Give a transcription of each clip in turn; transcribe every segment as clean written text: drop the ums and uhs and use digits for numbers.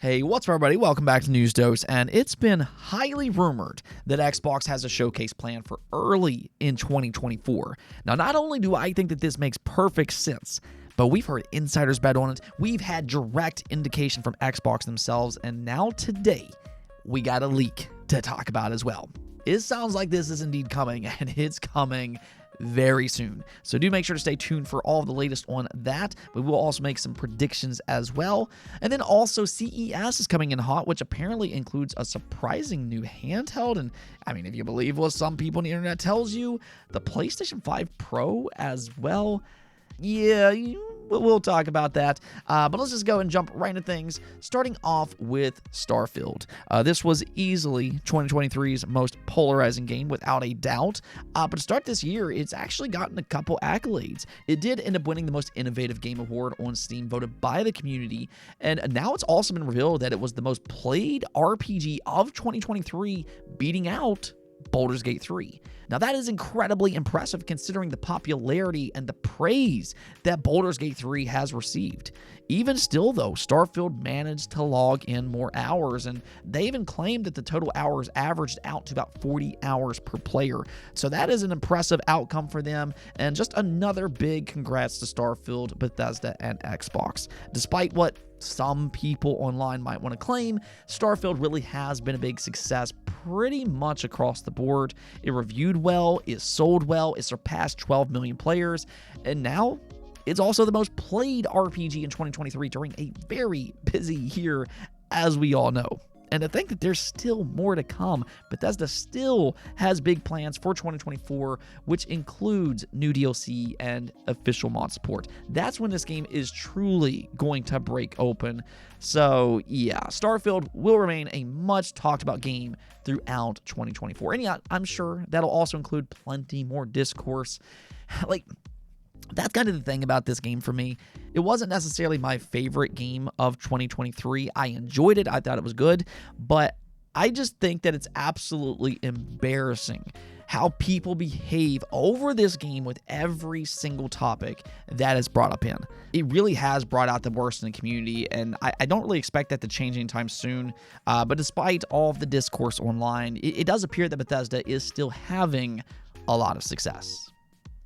Hey, what's up, everybody? Welcome back to News Dose, and it's been highly rumored that Xbox has a showcase planned for early in 2024. Now, not only do I think that this makes perfect sense, but we've heard insiders bet on it, we've had direct indication from Xbox themselves, and now today, we got a leak to talk about as well. It sounds like this is indeed coming, and it's coming very soon. So do make sure to stay tuned for all of the latest on that. We will also make some predictions as well. And then also CES is coming in hot, which apparently includes a surprising new handheld. And I mean, if you believe what some people on the internet tells you, the PlayStation 5 Pro as well. Yeah, we'll talk about that. But let's just go and jump right into things, starting off with Starfield. This was easily 2023's most polarizing game, without a doubt. But to start this year, it's actually gotten a couple accolades. It did end up winning the Most Innovative Game Award on Steam, voted by the community. And now it's also been revealed that it was the most played RPG of 2023, beating out Baldur's Gate 3. Now, that is incredibly impressive considering the popularity and the praise that Baldur's Gate 3 has received. Even still, though, Starfield managed to log in more hours, and they even claimed that the total hours averaged out to about 40 hours per player. So that is an impressive outcome for them, and just another big congrats to Starfield, Bethesda, and Xbox. Despite what some people online might want to claim, Starfield really has been a big success pretty much across the board. It reviewed well, it sold well, it surpassed 12 million players, and now it's also the most played RPG in 2023 during a very busy year, as we all know. And to think that there's still more to come, Bethesda still has big plans for 2024, which includes new DLC and official mod support. That's when this game is truly going to break open. So yeah, Starfield will remain a much talked about game throughout 2024. And yeah, I'm sure that'll also include plenty more discourse. That's kind of the thing about this game for me. It wasn't necessarily my favorite game of 2023. I enjoyed it. I thought it was good. But I just think that it's absolutely embarrassing how people behave over this game with every single topic that is brought up in. It really has brought out the worst in the community, and I don't really expect that to change anytime soon. But despite all of the discourse online, it does appear that Bethesda is still having a lot of success.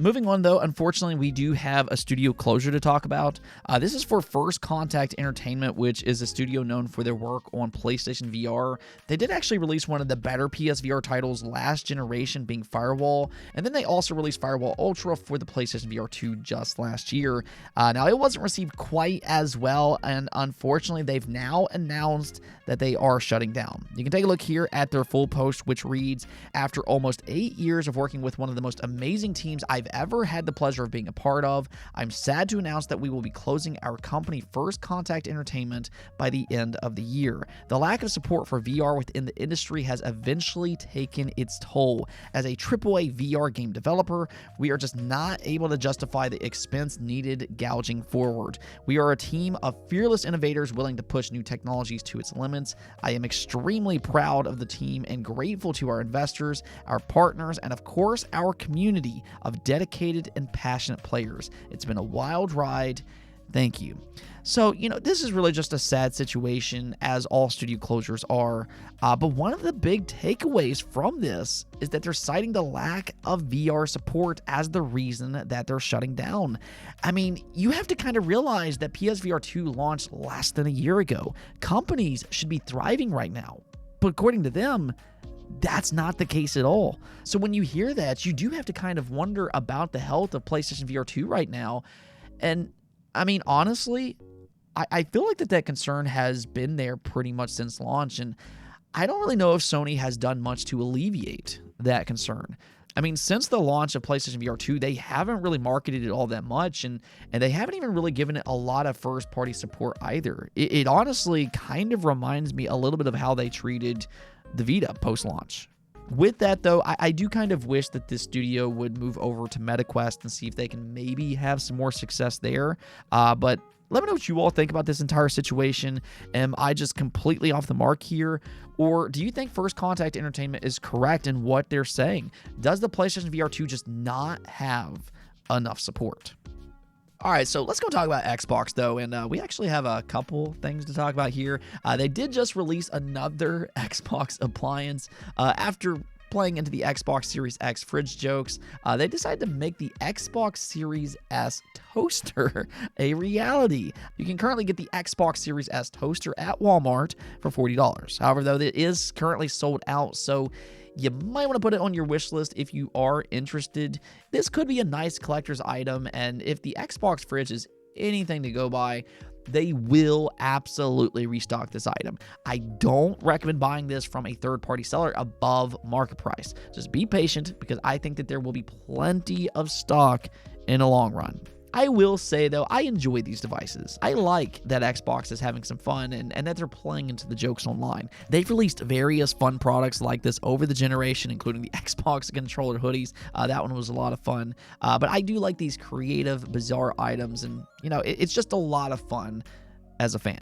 Moving on, though, unfortunately, we do have a studio closure to talk about. This is for First Contact Entertainment, which is a studio known for their work on PlayStation VR. They did actually release one of the better PSVR titles last generation, being Firewall, and then they also released Firewall Ultra for the PlayStation VR 2 just last year. Now, it wasn't received quite as well, and unfortunately, they've now announced that they are shutting down. You can take a look here at their full post, which reads, "After almost 8 years of working with one of the most amazing teams I've ever had the pleasure of being a part of, I'm sad to announce that we will be closing our company First Contact Entertainment by the end of the year. The lack of support for VR within the industry has eventually taken its toll. As a AAA VR game developer, we are just not able to justify the expense needed gouging forward. We are a team of fearless innovators willing to push new technologies to its limits. I am extremely proud of the team and grateful to our investors, our partners, and of course, our community of dedicated and passionate players. It's been a wild ride. Thank you." So, this is really just a sad situation, as all studio closures are. But one of the big takeaways from this is that they're citing the lack of VR support as the reason that they're shutting down. I mean, you have to kind of realize that PSVR 2 launched less than a year ago. Companies should be thriving right now. But according to them, that's not the case at all. So when you hear that, you do have to kind of wonder about the health of PlayStation VR 2 right now. And I mean, honestly, I feel like that concern has been there pretty much since launch. And I don't really know if Sony has done much to alleviate that concern. I mean, since the launch of PlayStation VR 2, they haven't really marketed it all that much, and they haven't even really given it a lot of first-party support either. It honestly kind of reminds me a little bit of how they treated the Vita post-launch. With that, though, I do kind of wish that this studio would move over to MetaQuest and see if they can maybe have some more success there. But let me know what you all think about this entire situation. Am I just completely off the mark here? Or do you think First Contact Entertainment is correct in what they're saying? Does the PlayStation VR 2 just not have enough support? All right, so let's go talk about Xbox, though, and we actually have a couple things to talk about here. They did just release another Xbox appliance after playing into the Xbox Series X fridge jokes. They decided to make the Xbox Series S toaster a reality. You can currently get the Xbox Series S toaster at Walmart for $40. However, though, it is currently sold out, so you might want to put it on your wish list if you are interested. This could be a nice collector's item, and if the Xbox fridge is anything to go by, they will absolutely restock this item. I don't recommend buying this from a third-party seller above market price. Just be patient, because I think that there will be plenty of stock in the long run. I will say, though, I enjoy these devices. I like that Xbox is having some fun and that they're playing into the jokes online. They've released various fun products like this over the generation, including the Xbox controller hoodies. That one was a lot of fun. But I do like these creative, bizarre items, and, you know, it's just a lot of fun as a fan.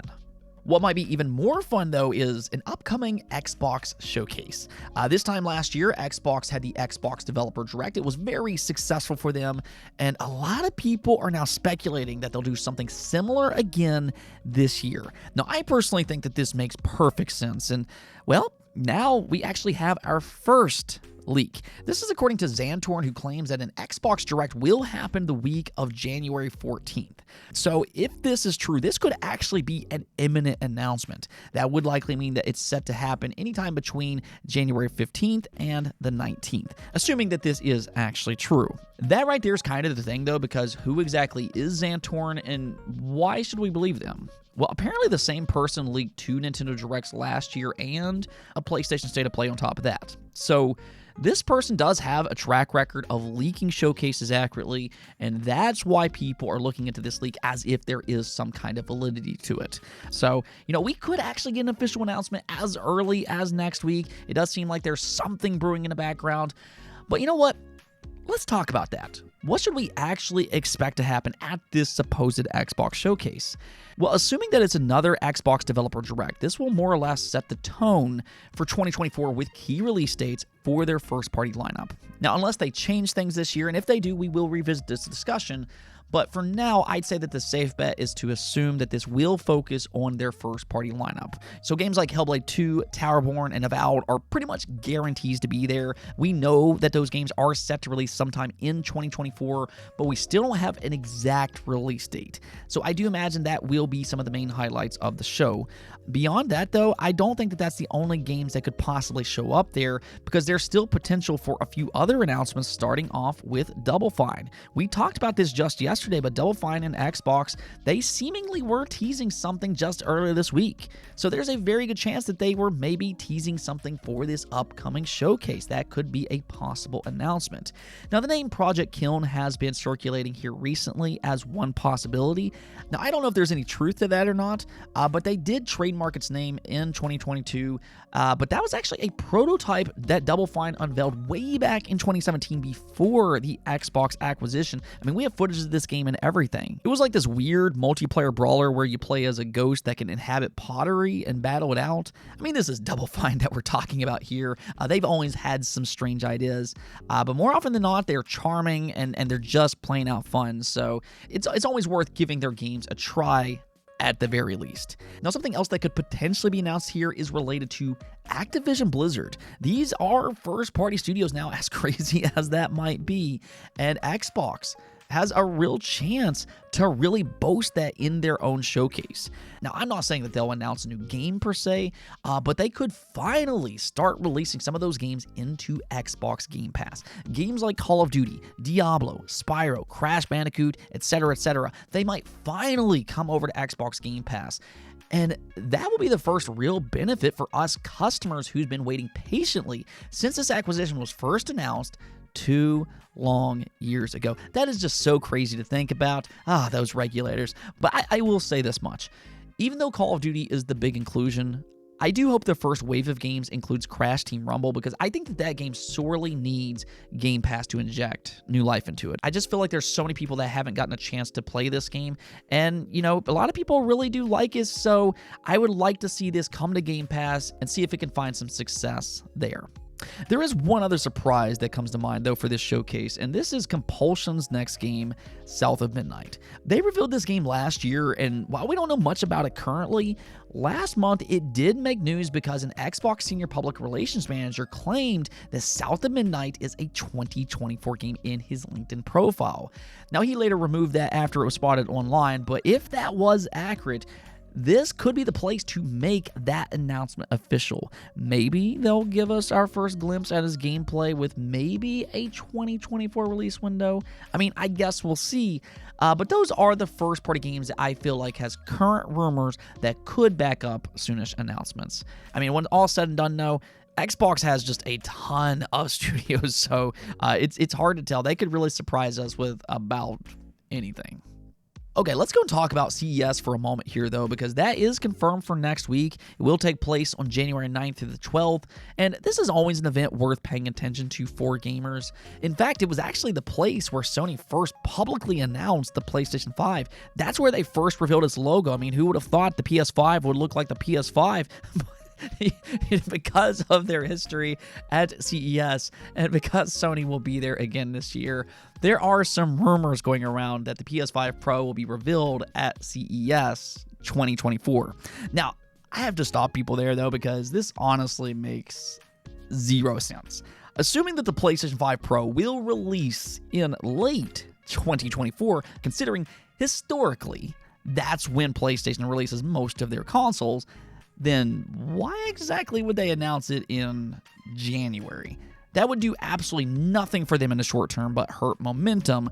What might be even more fun, though, is an upcoming Xbox showcase. This time last year, Xbox had the Xbox Developer Direct. It was very successful for them, and a lot of people are now speculating that they'll do something similar again this year. Now, I personally think that this makes perfect sense, and, well, now we actually have our first leak. This is according to Xantorn, who claims that an Xbox Direct will happen the week of January 14th. So if this is true, this could actually be an imminent announcement. That would likely mean that it's set to happen anytime between January 15th and the 19th, assuming that this is actually true. That right there is kind of the thing, though, because who exactly is Xantorn, and why should we believe them? Well, apparently the same person leaked 2 Nintendo Directs last year and a PlayStation State of Play on top of that. So this person does have a track record of leaking showcases accurately, and that's why people are looking into this leak as if there is some kind of validity to it. So, you know, we could actually get an official announcement as early as next week. It does seem like there's something brewing in the background. But you know what? Let's talk about that. What should we actually expect to happen at this supposed Xbox showcase? Well, assuming that it's another Xbox Developer Direct, this will more or less set the tone for 2024 with key release dates for their first-party lineup. Now, unless they change things this year, and if they do, we will revisit this discussion. But for now, I'd say that the safe bet is to assume that this will focus on their first-party lineup. So games like Hellblade 2, Towerborn, and Avowed are pretty much guarantees to be there. We know that those games are set to release sometime in 2024, but we still don't have an exact release date. So I do imagine that will be some of the main highlights of the show. Beyond that, though, I don't think that that's the only games that could possibly show up there, because there's still potential for a few other announcements, starting off with Double Fine. We talked about this just yesterday, but Double Fine and Xbox, they seemingly were teasing something just earlier this week. So there's a very good chance that they were maybe teasing something for this upcoming showcase. That could be a possible announcement. Now, the name Project Kiln has been circulating here recently as one possibility. Now, I don't know if there's any truth to that or not, but they did trademark its name in 2022, but that was actually a prototype that Double Fine unveiled way back in 2017 before the Xbox acquisition. I mean, we have footage of this game and everything. It was like this weird multiplayer brawler where you play as a ghost that can inhabit pottery and battle it out. I mean, this is Double Fine that we're talking about here. They've always had some strange ideas, but more often than not, they're charming and they're just plain out fun. So it's always worth giving their games a try at the very least. Now, something else that could potentially be announced here is related to Activision Blizzard. These are first-party studios now, as crazy as that might be, and Xbox has a real chance to really boast that in their own showcase. Now, I'm not saying that they'll announce a new game per se, but they could finally start releasing some of those games into Xbox Game Pass. Games like Call of Duty, Diablo, Spyro, Crash Bandicoot, etc., they might finally come over to Xbox Game Pass. And that will be the first real benefit for us customers who's been waiting patiently since this acquisition was first announced 2 long years ago. That is just so crazy to think about. Those regulators. But I will say this much. Even though Call of Duty is the big inclusion, I do hope the first wave of games includes Crash Team Rumble, because I think that game sorely needs Game Pass to inject new life into it. I just feel like there's so many people that haven't gotten a chance to play this game, and, you know, a lot of people really do like it, so I would like to see this come to Game Pass and see if it can find some success there. There is one other surprise that comes to mind, though, for this showcase, and this is Compulsion's next game, South of Midnight. They revealed this game last year, and while we don't know much about it currently, last month it did make news because an Xbox Senior Public Relations Manager claimed that South of Midnight is a 2024 game in his LinkedIn profile. Now, he later removed that after it was spotted online, but if that was accurate, this could be the place to make that announcement official. Maybe they'll give us our first glimpse at his gameplay with maybe a 2024 release window. I mean, I guess we'll see. But those are the first-party games that I feel like has current rumors that could back up soonish announcements. I mean, when all said and done, though, Xbox has just a ton of studios, so it's hard to tell. They could really surprise us with about anything. Okay, let's go and talk about CES for a moment here, though, because that is confirmed for next week. It will take place on January 9th through the 12th, and this is always an event worth paying attention to for gamers. In fact, it was actually the place where Sony first publicly announced the PlayStation 5. That's where they first revealed its logo. I mean, who would have thought the PS5 would look like the PS5? Because of their history at CES and because Sony will be there again this year, there are some rumors going around that the PS5 Pro will be revealed at CES 2024. Now, I have to stop people there, though, because this honestly makes zero sense. Assuming that the PlayStation 5 Pro will release in late 2024, considering historically that's when PlayStation releases most of their consoles, then why exactly would they announce it in January? That would do absolutely nothing for them in the short term but hurt momentum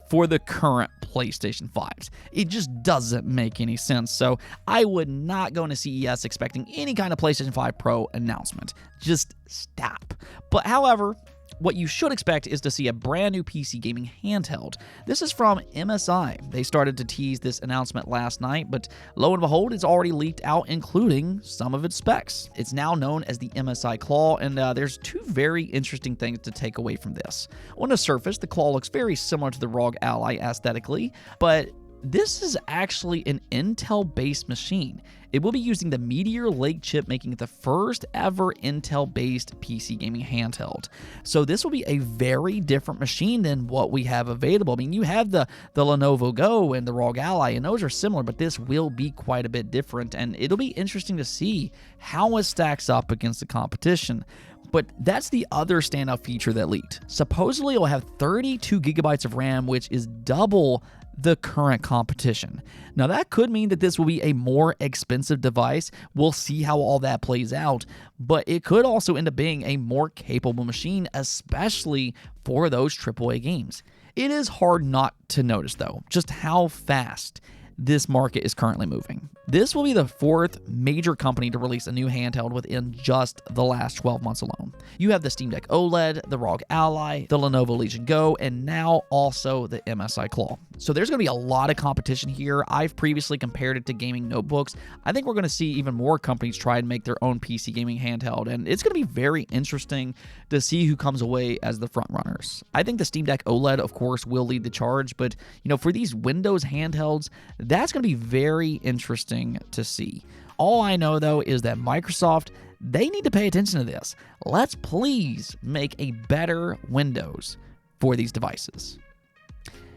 for the current PlayStation 5s. It just doesn't make any sense. So I would not go into CES expecting any kind of PlayStation 5 Pro announcement. Just stop. But however, what you should expect is to see a brand new PC gaming handheld. This is from MSI. They started to tease this announcement last night, but lo and behold, it's already leaked out, including some of its specs. It's now known as the MSI Claw, and there's two very interesting things to take away from this. On the surface, the Claw looks very similar to the ROG Ally aesthetically, but this is actually an Intel-based machine. It will be using the Meteor Lake chip, making it the first ever Intel-based PC gaming handheld. So this will be a very different machine than what we have available. I mean, you have the Lenovo Go and the ROG Ally, and those are similar, but this will be quite a bit different, and it'll be interesting to see how it stacks up against the competition. But that's the other standout feature that leaked. Supposedly, it'll have 32 gigabytes of RAM, which is double the current competition. Now, that could mean that this will be a more expensive device. We'll see how all that plays out, but it could also end up being a more capable machine, especially for those AAA games. It is hard not to notice, though, just how fast this market is currently moving. This will be the fourth major company to release a new handheld within just the last 12 months alone. You have the Steam Deck OLED, the ROG Ally, the Lenovo Legion Go, and now also the MSI Claw. So there's going to be a lot of competition here. I've previously compared it to gaming notebooks. I think we're going to see even more companies try and make their own PC gaming handheld, and it's going to be very interesting to see who comes away as the front runners. I think the Steam Deck OLED, of course, will lead the charge, but for these Windows handhelds, that's going to be very interesting to see. All I know, though, is that Microsoft, they need to pay attention to this. Let's please make a better Windows for these devices.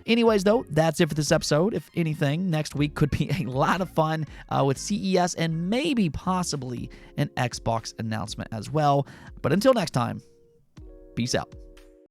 Anyways, though, that's it for this episode. If anything, next week could be a lot of fun with CES and maybe possibly an Xbox announcement as well. But until next time, peace out.